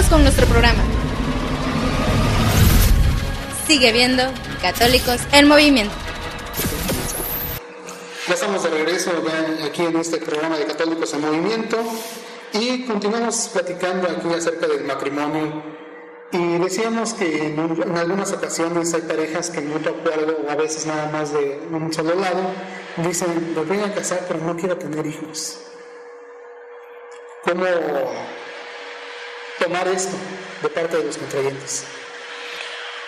Continuamos con nuestro programa. Sigue viendo Católicos en Movimiento. Ya estamos de regreso aquí en este programa de Católicos en Movimiento y continuamos platicando aquí acerca del matrimonio. Y decíamos que en algunas ocasiones hay parejas que en mutuo acuerdo, o a veces nada más de un solo lado, dicen: me voy a casar pero no quiero tener hijos. ¿Cómo tomar esto de parte de los contrayentes?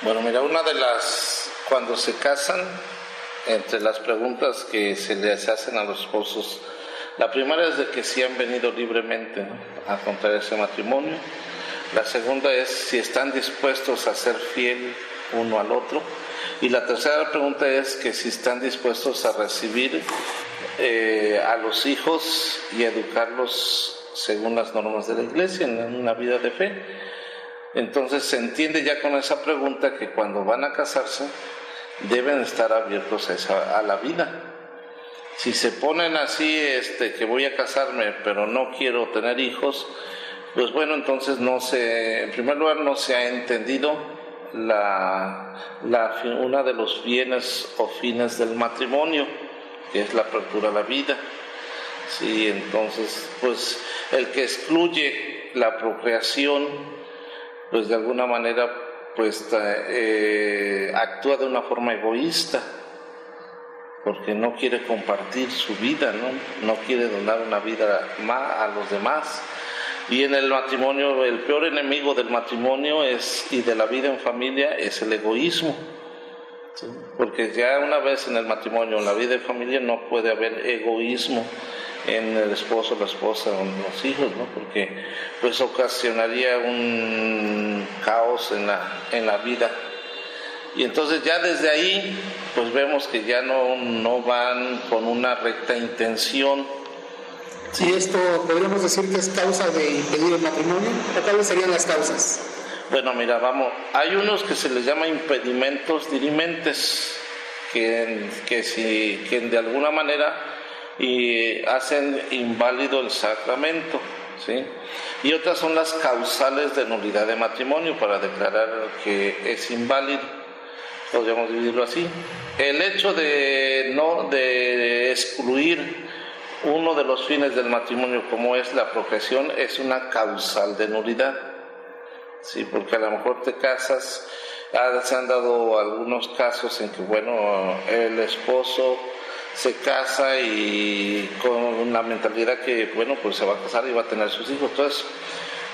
Bueno, mira, cuando se casan, entre las preguntas que se les hacen a los esposos, la primera es de que si han venido libremente, ¿no?, a contraer ese matrimonio. La segunda es si están dispuestos a ser fiel uno al otro. Y la tercera pregunta es que si están dispuestos a recibir a los hijos y educarlos según las normas de la Iglesia en una vida de fe. Entonces se entiende ya con esa pregunta que cuando van a casarse deben estar abiertos a la vida. Si se ponen así, que voy a casarme pero no quiero tener hijos, pues bueno, entonces en primer lugar no se ha entendido una de los bienes o fines del matrimonio, que es la apertura a la vida. Sí, entonces, pues el que excluye la procreación, pues de alguna manera, pues actúa de una forma egoísta, porque no quiere compartir su vida, no quiere donar una vida más a los demás. Y en el matrimonio, el peor enemigo del matrimonio y de la vida en familia es el egoísmo. ¿Sí? Porque ya una vez en el matrimonio, en la vida en familia, no puede haber egoísmo en el esposo, la esposa o en los hijos, ¿no? Porque pues ocasionaría un caos en la vida. Y entonces ya desde ahí pues vemos que ya no van con una recta intención. ¿Y esto podríamos decir que es causa de impedir el matrimonio? ¿O cuáles serían las causas? Bueno, mira, hay unos que se les llama impedimentos dirimentes, que de alguna manera hacen inválido el sacramento, ¿sí? Y otras son las causales de nulidad de matrimonio, para declarar que es inválido. Podríamos dividirlo así. El hecho de excluir uno de los fines del matrimonio, como es la procreación, es una causal de nulidad. Sí, porque a lo mejor te casas, se han dado algunos casos en que, bueno, el esposo se casa y con la mentalidad que, bueno, pues se va a casar y va a tener sus hijos, entonces,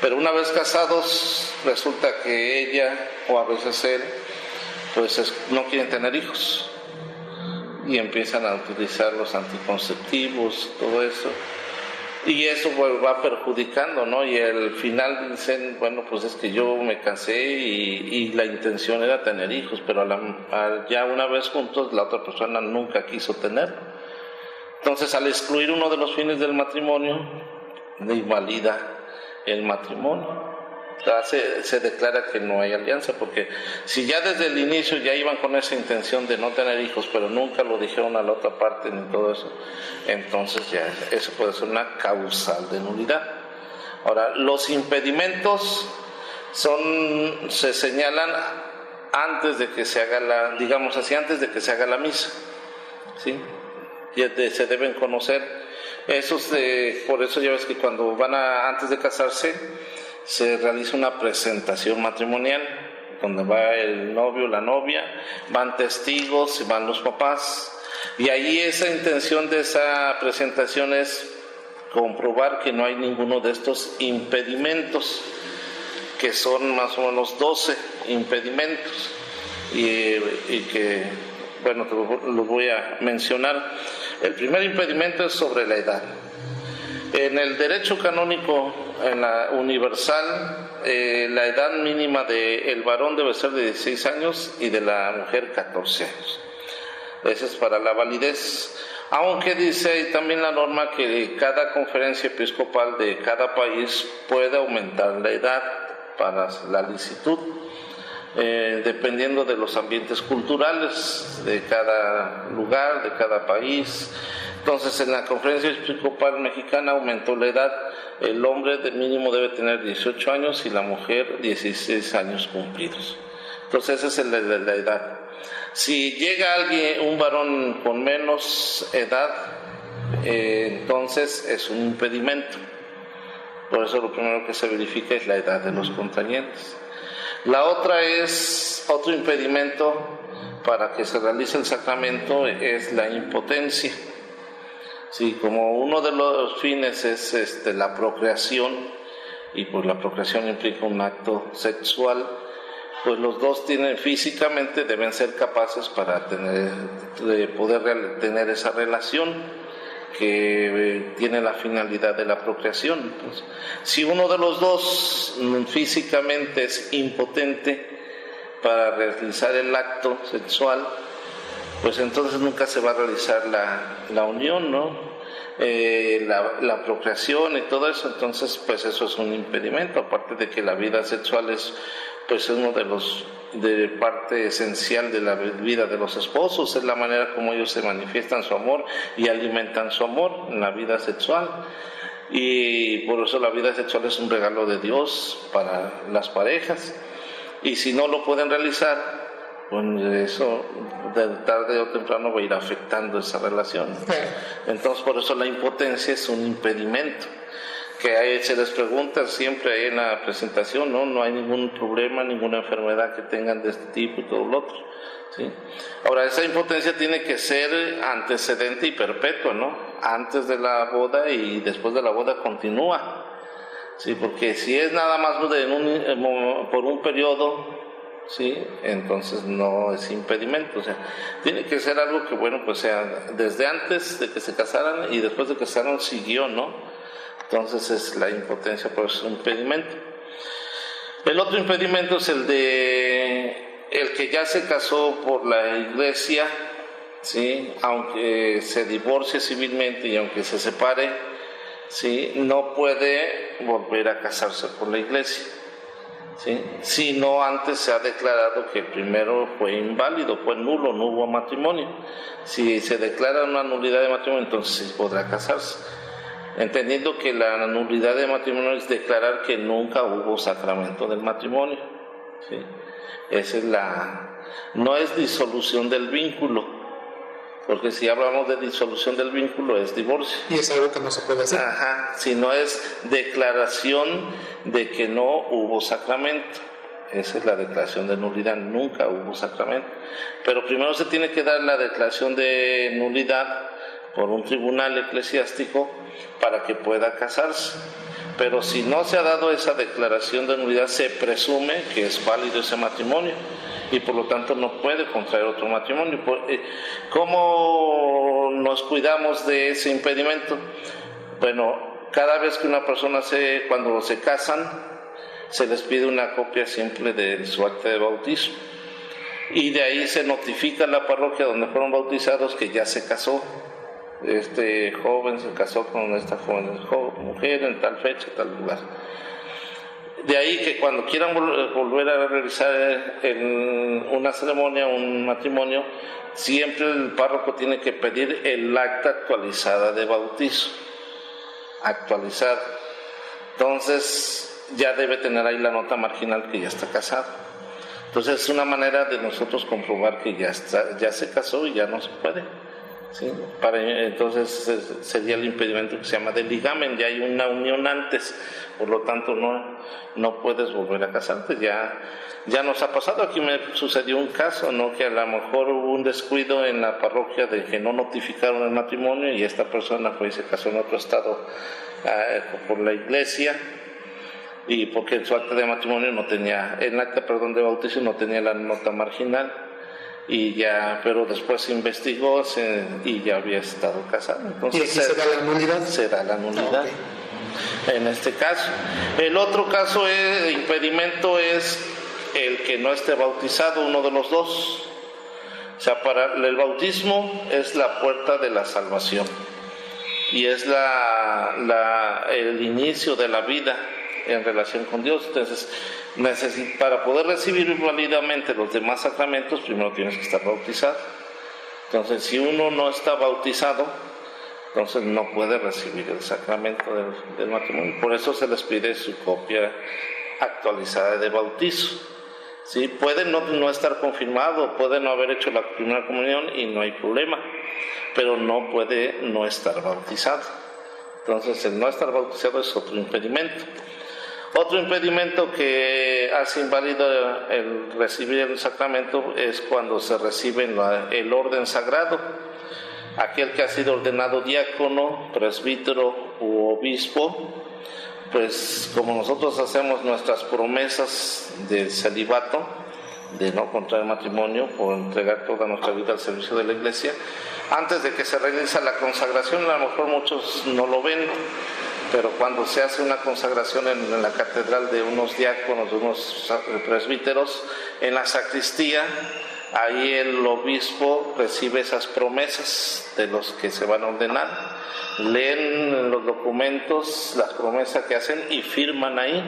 pero una vez casados resulta que ella o a veces él, pues no quieren tener hijos y empiezan a utilizar los anticonceptivos, todo eso, y eso pues va perjudicando, ¿no? Y al final dicen, bueno, pues es que yo me casé y la intención era tener hijos, pero ya una vez juntos la otra persona nunca quiso tener. Entonces, al excluir uno de los fines del matrimonio, invalida el matrimonio. Se declara que no hay alianza, porque si ya desde el inicio ya iban con esa intención de no tener hijos, pero nunca lo dijeron a la otra parte ni todo eso, entonces ya eso puede ser una causal de nulidad. Ahora, los impedimentos se señalan antes de que se haga antes de que se haga la misa, ¿sí? Se deben conocer. Por eso ya ves que cuando antes de casarse, se realiza una presentación matrimonial, donde va el novio, la novia, van testigos, van los papás, y ahí esa intención de esa presentación es comprobar que no hay ninguno de estos impedimentos, que son más o menos 12 impedimentos, y que, bueno, te lo voy a mencionar. El primer impedimento es sobre la edad. En el derecho canónico, en la universal, la edad mínima del varón debe ser de 16 años y de la mujer 14 años. Esa es para la validez. Aunque dice también la norma que cada conferencia episcopal de cada país puede aumentar la edad para la licitud, dependiendo de los ambientes culturales de cada lugar, de cada país. Entonces, en la Conferencia Episcopal Mexicana aumentó la edad el hombre de mínimo debe tener 18 años y la mujer 16 años cumplidos. Entonces esa es la edad. Si llega alguien, un varón con menos edad, entonces es un impedimento. Por eso lo primero que se verifica es la edad de los contrayentes. La otra otro impedimento para que se realice el sacramento es la impotencia. Sí, como uno de los fines es la procreación, y pues la procreación implica un acto sexual, pues los dos físicamente deben ser capaces para poder tener esa relación que tiene la finalidad de la procreación. Pues, si uno de los dos físicamente es impotente para realizar el acto sexual, pues entonces nunca se va a realizar la unión, ¿no? La procreación y todo eso. Entonces pues eso es un impedimento, aparte de que la vida sexual es pues uno de parte esencial de la vida de los esposos, es la manera como ellos se manifiestan su amor y alimentan su amor en la vida sexual, y por eso la vida sexual es un regalo de Dios para las parejas, y si no lo pueden realizar, pues eso de tarde o temprano va a ir afectando esa relación. Entonces por eso la impotencia es un impedimento, que se les pregunta siempre ahí en la presentación, no hay ningún problema, ninguna enfermedad que tengan de este tipo y todo lo otro, ¿sí? Ahora, esa impotencia tiene que ser antecedente y perpetua, ¿no? Antes de la boda y después de la boda continúa, ¿sí? Porque si es nada más por un periodo, ¿sí? Entonces no es impedimento, o sea, tiene que ser algo que, bueno, pues sea desde antes de que se casaran y después de que se casaron siguió, ¿no? Entonces es la impotencia, por eso es un impedimento. El otro impedimento es el que ya se casó por la iglesia, ¿sí? Aunque se divorcie civilmente y aunque se separe, ¿sí? No puede volver a casarse por la iglesia, ¿sí? Si no antes se ha declarado que el primero fue inválido, fue nulo, no hubo matrimonio. Si se declara una nulidad de matrimonio, entonces sí podrá casarse, entendiendo que la nulidad de matrimonio es declarar que nunca hubo sacramento del matrimonio, ¿sí? Esa es no es disolución del vínculo, porque si hablamos de disolución del vínculo es divorcio. Y es algo que no se puede hacer. Ajá, sino es declaración de que no hubo sacramento. Esa es la declaración de nulidad, nunca hubo sacramento. Pero primero se tiene que dar la declaración de nulidad por un tribunal eclesiástico para que pueda casarse. Pero si no se ha dado esa declaración de nulidad, se presume que es válido ese matrimonio y por lo tanto no puede contraer otro matrimonio. ¿Cómo nos cuidamos de ese impedimento? Bueno, cada vez que una persona cuando se casan, se les pide una copia simple de su acta de bautismo, y de ahí se notifica a la parroquia donde fueron bautizados que ya se casó. Este joven se casó con esta joven mujer en tal fecha, tal lugar. De ahí que cuando quieran volver a realizar una ceremonia, un matrimonio, siempre el párroco tiene que pedir el acta actualizada de bautizo, actualizada. Entonces ya debe tener ahí la nota marginal que ya está casado. Entonces es una manera de nosotros comprobar que ya se casó y ya no se puede, ¿sí? Entonces sería el impedimento que se llama de ligamen, ya hay una unión antes, por lo tanto no puedes volver a casarte. Ya nos ha pasado, aquí me sucedió un caso, ¿no? Que a lo mejor hubo un descuido en la parroquia de que no notificaron el matrimonio y esta persona fue y se casó en otro estado por la iglesia, y porque en su acta de matrimonio de bautizo no tenía la nota marginal. Pero después se investigó y ya había estado casado. Entonces, ¿y aquí se da la nulidad? Se da la nulidad. Okay. En este caso. El otro caso de impedimento es el que no esté bautizado, uno de los dos. O sea, para el bautismo es la puerta de la salvación y es el inicio de la vida en relación con Dios. Entonces, para poder recibir válidamente los demás sacramentos, primero tienes que estar bautizado. Entonces, si uno no está bautizado, entonces no puede recibir el sacramento del matrimonio. Por eso se les pide su copia actualizada de bautizo. ¿Sí? Puede no estar confirmado, puede no haber hecho la primera comunión y no hay problema, pero no puede no estar bautizado. Entonces el no estar bautizado es otro impedimento. Otro impedimento que hace inválido el recibir el sacramento es cuando se recibe el orden sagrado. Aquel que ha sido ordenado diácono, presbítero u obispo, pues como nosotros hacemos nuestras promesas de celibato, de no contraer matrimonio, por entregar toda nuestra vida al servicio de la Iglesia, antes de que se realiza la consagración, a lo mejor muchos no lo ven, pero cuando se hace una consagración en la catedral de unos diáconos, de unos presbíteros, en la sacristía, ahí el obispo recibe esas promesas de los que se van a ordenar, leen los documentos, las promesas que hacen y firman ahí.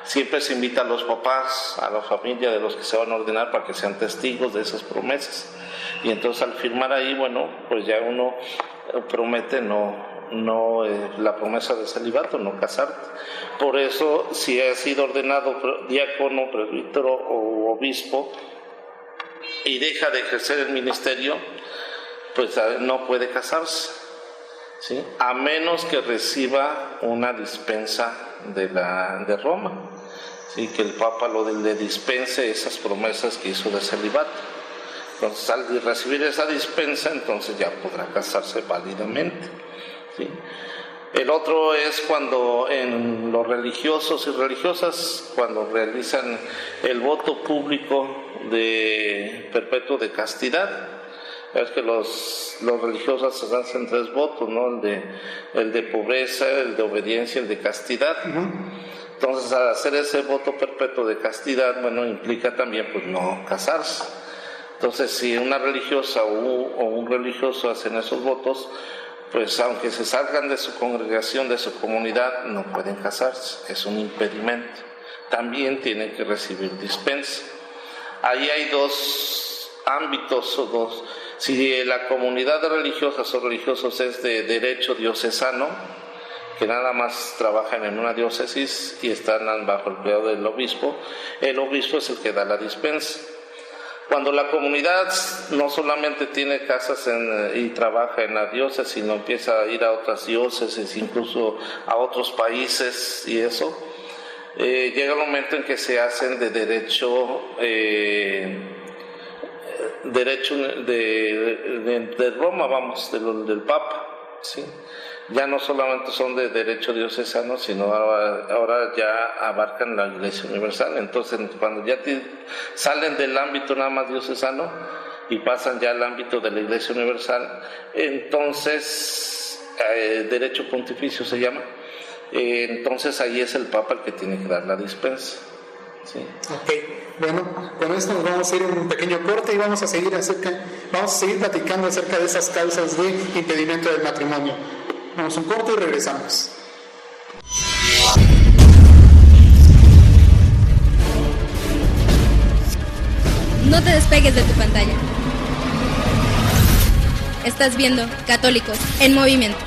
Siempre se invita a los papás, a la familia de los que se van a ordenar para que sean testigos de esas promesas. Y entonces al firmar ahí, bueno, pues ya uno promete la promesa de celibato, no casarte. Por eso, si ha sido ordenado diácono, presbítero o obispo y deja de ejercer el ministerio, pues no puede casarse, ¿sí? A menos que reciba una dispensa de Roma, ¿sí? Que el Papa le dispense esas promesas que hizo de celibato. Entonces, al recibir esa dispensa, entonces ya podrá casarse válidamente, ¿sí? El otro es cuando en los religiosos y religiosas, cuando realizan el voto público de perpetuo de castidad. Es que los religiosos se hacen 3 votos, ¿no? El de pobreza, el de obediencia, el de castidad. Entonces, al hacer ese voto perpetuo de castidad, bueno, implica también, pues, no casarse. Entonces, si una religiosa o un religioso hacen esos votos, pues, aunque se salgan de su congregación, de su comunidad, no pueden casarse. Es un impedimento. También tienen que recibir dispensa. Ahí hay 2 ámbitos o 2. Si la comunidad de religiosas o religiosos es de derecho diocesano, que nada más trabajan en una diócesis y están bajo el cuidado del obispo, el obispo es el que da la dispensa. Cuando la comunidad no solamente tiene casas y trabaja en la diócesis, sino empieza a ir a otras diócesis, incluso a otros países y eso, llega el momento en que se hacen de derecho de Roma, vamos, del Papa, ¿sí? Ya no solamente son de derecho diocesano, sino ahora ya abarcan la Iglesia Universal. Entonces, cuando ya salen del ámbito nada más diocesano y pasan ya al ámbito de la Iglesia Universal, entonces, derecho pontificio se llama, entonces ahí es el Papa el que tiene que dar la dispensa, ¿sí? Ok, bueno, con esto nos vamos a ir en un pequeño corte y vamos a seguir platicando acerca de esas causas de impedimento del matrimonio. Vamos a un corte y regresamos. No te despegues de tu pantalla. Estás viendo Católicos en Movimiento.